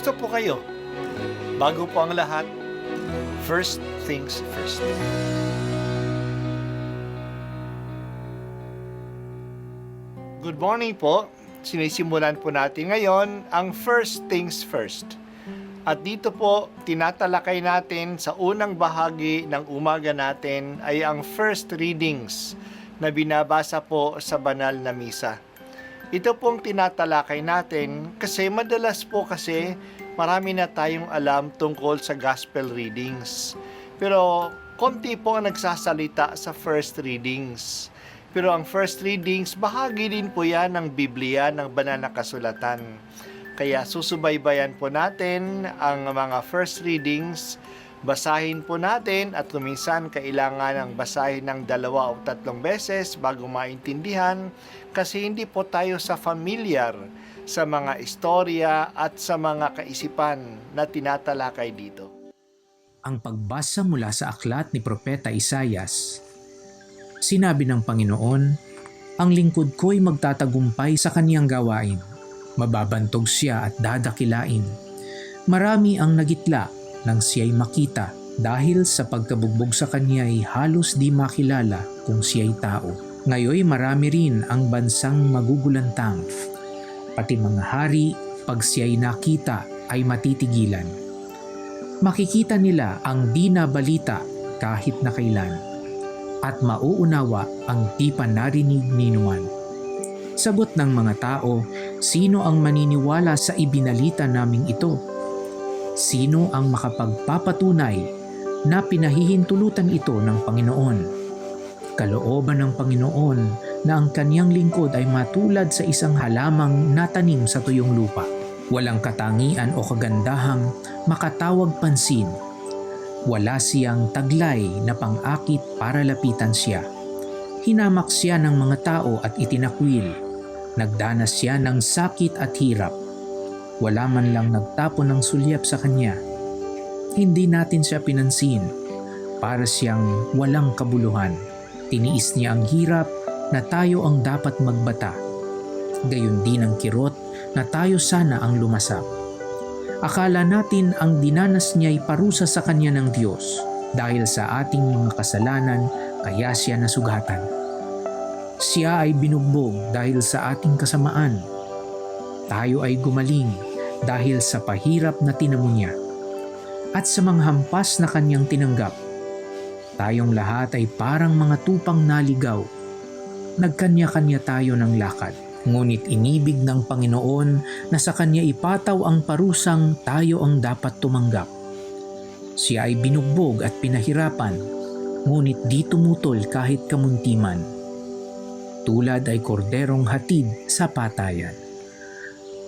Kumusta po kayo? Bago po ang lahat, first things first. Good morning po. Sinisimulan po natin ngayon ang first things first. At dito po, tinatalakay natin sa unang bahagi ng umaga natin ay ang first readings na binabasa po sa banal na misa. Ito pong tinatalakay natin kasi madalas po kasi marami na tayong alam tungkol sa gospel readings. Pero konti po ang nagsasalita sa first readings. Pero ang first readings, bahagi din po yan ng Biblia, ng banal na kasulatan. Kaya susubaybayan po natin ang mga first readings. Basahin po natin at kuminsan kailangan ng basahin ng 2 o 3 beses bago maintindihan kasi hindi po tayo familiar sa mga istorya at sa mga kaisipan na tinatalakay dito. Ang pagbasa mula sa aklat ni Propeta Isaias. Sinabi ng Panginoon, ang lingkod ko'y magtatagumpay sa kaniyang gawain. Mababantog siya at dadakilain. Marami ang nagitla nang siya'y makita dahil sa pagkabugbog sa kanya'y halos di makilala kung siya'y tao. Ngayoy marami rin ang bansang magugulantang. Pati mga hari, pag siya'y nakita ay matitigilan. Makikita nila ang di nabalita kahit na kailan at mauunawa ang di pa narinig ninuman. Sagot ng mga tao, sino ang maniniwala sa ibinalita naming ito? Sino ang makapagpapatunay na pinahihintulutan ito ng Panginoon? Kalooban ng Panginoon na ang kaniyang lingkod ay matulad sa isang halamang natanim sa tuyong lupa. Walang katangian o kagandahang makatawag pansin. Wala siyang taglay na pang-akit para lapitan siya. Hinamak siya ng mga tao at itinakwil. Nagdanas siya ng sakit at hirap. Wala man lang nagtapon ng sulyap sa kanya. Hindi natin siya pinansin. Para siyang walang kabuluhan. Tiniis niya ang hirap na tayo ang dapat magbata. Gayon din ang kirot na tayo sana ang lumasap. Akala natin ang dinanas niya'y parusa sa kanya ng Diyos. Dahil sa ating mga kasalanan, kaya siya nasugatan. Siya ay binugbog dahil sa ating kasamaan. Tayo ay gumaling dahil sa pahirap na tinamo niya. At sa mga hampas na kanyang tinanggap, tayong lahat ay parang mga tupang naligaw. Nagkanya-kanya tayo ng lakad. Ngunit inibig ng Panginoon na sa kanya ipataw ang parusang tayo ang dapat tumanggap. Siya ay binugbog at pinahirapan, ngunit di tumutol kahit kamuntiman. Tulad ay korderong hatid sa patayan.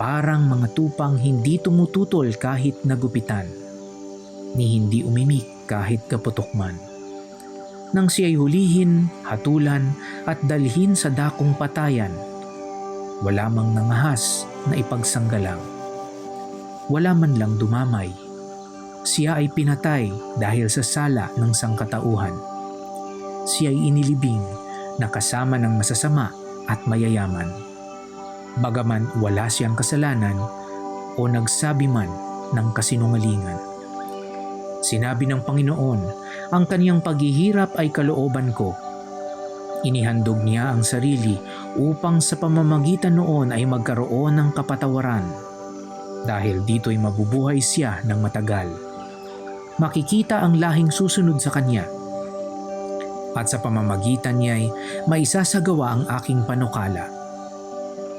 Parang mga tupang hindi tumututol kahit nagupitan, ni hindi umimik kahit kaputok man. Nang siya'y hulihin, hatulan at dalhin sa dakong patayan, wala mang nangahas na ipagsanggalang. Wala man lang dumamay. Siya ay pinatay dahil sa sala ng sangkatauhan. Siya ay inilibing na kasama ng masasama at mayayaman. Bagaman wala siyang kasalanan o nagsabi man ng kasinungalingan. Sinabi ng Panginoon, ang kaniyang paghihirap ay kalooban ko. Inihandog niya ang sarili upang sa pamamagitan noon ay magkaroon ng kapatawaran. Dahil dito'y mabubuhay siya ng matagal. Makikita ang lahing susunod sa kanya. At sa pamamagitan niya'y maisasagawa ang aking panukala.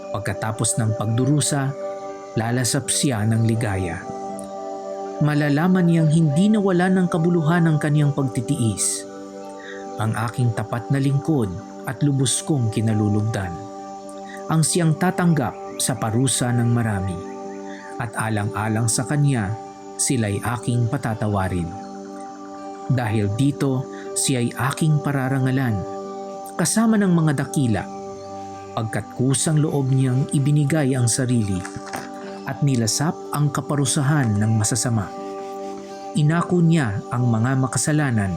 Pagkatapos ng pagdurusa, lalasap siya ng ligaya. Malalaman niyang hindi nawala ng kabuluhan ang kaniyang pagtitiis. Ang aking tapat na lingkod at lubos kong kinalulugdan. Ang siyang tatanggap sa parusa ng marami. At alang-alang sa kanya, sila'y aking patatawarin. Dahil dito, siya'y aking pararangalan, kasama ng mga dakila, pagkat kusang loob niyang ibinigay ang sarili at nilasap ang kaparusahan ng masasama. Inako niya ang mga makasalanan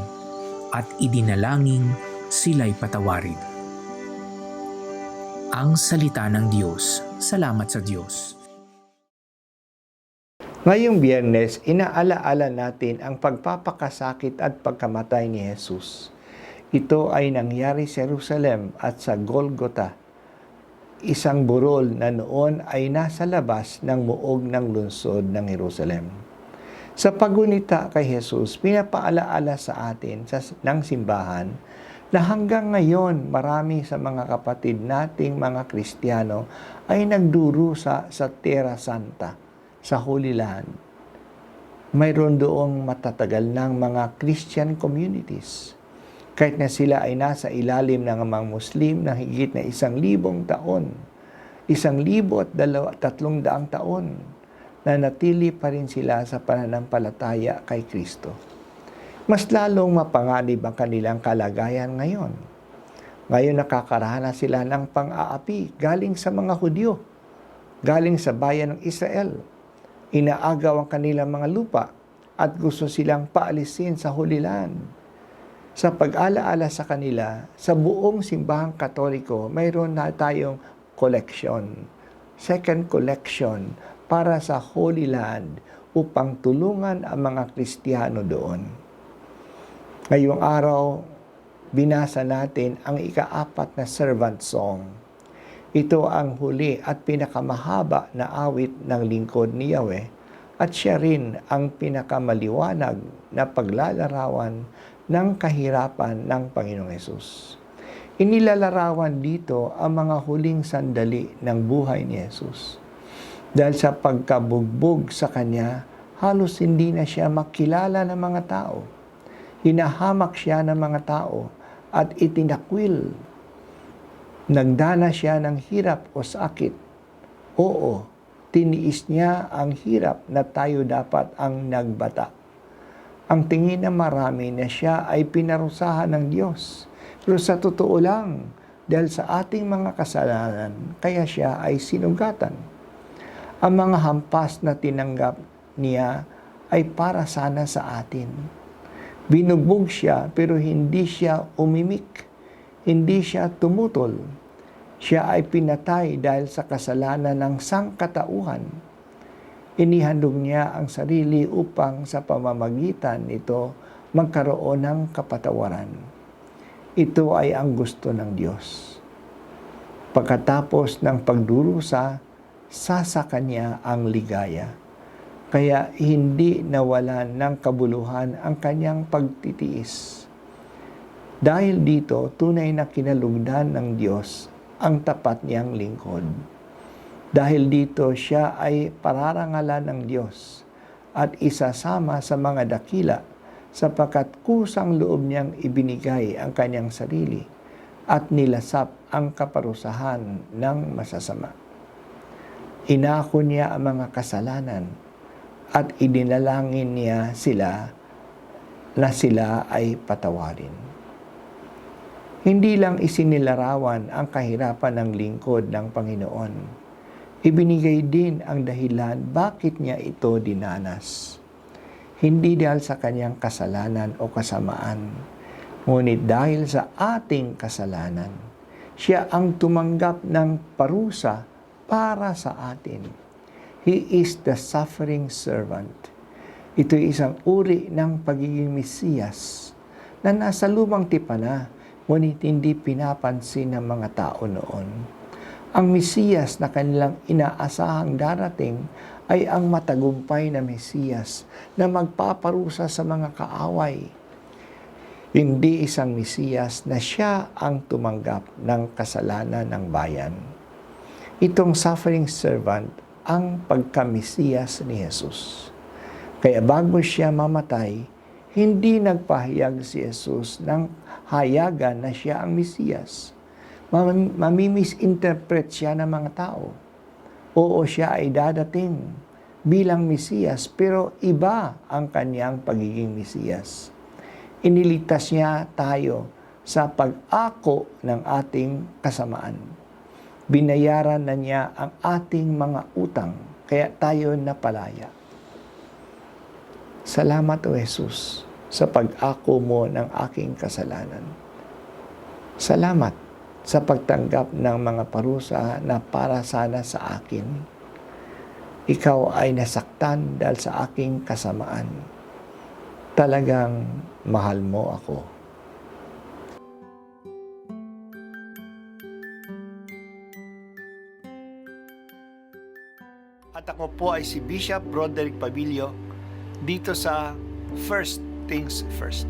at idinalangin sila'y patawarin. Ang salita ng Diyos. Salamat sa Diyos. Ngayong Biyernes, inaalaala natin ang pagpapakasakit at pagkamatay ni Jesus. Ito ay nangyari sa Jerusalem at sa Golgotha, isang burol na noon ay nasa labas ng muog ng lungsod ng Jerusalem. Sa paggunita kay Jesus, pinapaalaala sa atin ng simbahan na hanggang ngayon marami sa mga kapatid nating mga Kristiyano ay nagdurusa sa Terra Santa, sa Holy Land. Mayroon doong matatagal ng mga Christian communities. Kahit na sila ay nasa ilalim ng mga Muslim na higit na 1,000 taon, 1,300 taon, na natili pa rin sila sa pananampalataya kay Kristo. Mas lalong mapanganib ang kanilang kalagayan ngayon. Ngayon nakakaranas sila ng pang-aapi galing sa mga Hudyo, galing sa bayan ng Israel. Inaagaw ang kanilang mga lupa at gusto silang paalisin sa Holy Land. Sa pag-alaala sa kanila, sa buong simbahang Katoliko, mayroon na tayong collection, second collection para sa Holy Land upang tulungan ang mga Kristiyano doon. Ngayong araw, binasa natin ang ika-4 na servant song. Ito ang huli at pinakamahaba na awit ng lingkod ni Yahweh at siya rin ang pinakamaliwanag na paglalarawan ng kahirapan ng Panginoong Hesus. Inilalarawan dito ang mga huling sandali ng buhay ni Hesus. Dahil sa pagkabugbog sa Kanya, halos hindi na siya makilala ng mga tao. Hinahamak siya ng mga tao at itinakwil. Nagdana siya ng hirap o sakit. Oo, tiniis niya ang hirap na tayo dapat ang nagbata. Ang tingin ng marami na siya ay pinarusahan ng Diyos. Pero sa totoo lang, dahil sa ating mga kasalanan, kaya siya ay sinugatan. Ang mga hampas na tinanggap niya ay para sana sa atin. Binugbog siya pero hindi siya umimik. Hindi siya tumutol. Siya ay pinatay dahil sa kasalanan ng sangkatauhan. Inihandog niya ang sarili upang sa pamamagitan nito magkaroon ng kapatawaran. Ito ay ang gusto ng Diyos. Pagkatapos ng pagdurusa, sa Kanya ang ligaya. Kaya hindi nawalan ng kabuluhan ang Kanyang pagtitiis. Dahil dito, tunay na kinalugdan ng Diyos ang tapat niyang lingkod. Dahil dito, siya ay pararangalan ng Diyos at isasama sa mga dakila sapagkat kusang loob niyang ibinigay ang kanyang sarili at nilasap ang kaparusahan ng masasama. Inako niya ang mga kasalanan at idinalangin niya sila na sila ay patawarin. Hindi lang isinilarawan ang kahirapan ng lingkod ng Panginoon. Ibinigay din ang dahilan bakit niya ito dinanas. Hindi dahil sa kanyang kasalanan o kasamaan, ngunit dahil sa ating kasalanan. Siya ang tumanggap ng parusa para sa atin. He is the suffering servant. Ito ay isang uri ng pagiging Mesiyas na nasa lumang tipan na, ngunit hindi pinapansin ng mga tao noon. Ang Mesiyas na kanilang inaasahang darating ay ang matagumpay na Mesiyas na magpaparusa sa mga kaaway. Hindi isang Mesiyas na siya ang tumanggap ng kasalanan ng bayan. Itong suffering servant ang pagka-Mesiyas ni Jesus. Kaya bago siya mamatay, hindi nagpahayag si Jesus ng hayagan na siya ang Mesiyas. Mamimisinterpret siya ng mga tao. Oo, siya ay dadating bilang Mesiyas, pero iba ang kanyang pagiging Mesiyas. Iniligtas niya tayo sa pag-ako ng ating kasamaan. Binayaran na niya ang ating mga utang, kaya tayo napalaya. Salamat, O Jesus, sa pag-ako mo ng aking kasalanan. Salamat sa pagtanggap ng mga parusa na para sana sa akin. ikaw ay nasaktan dahil sa aking kasamaan. Talagang mahal mo ako. At ako po ay si Bishop Broderick Pabilio dito sa First Things First.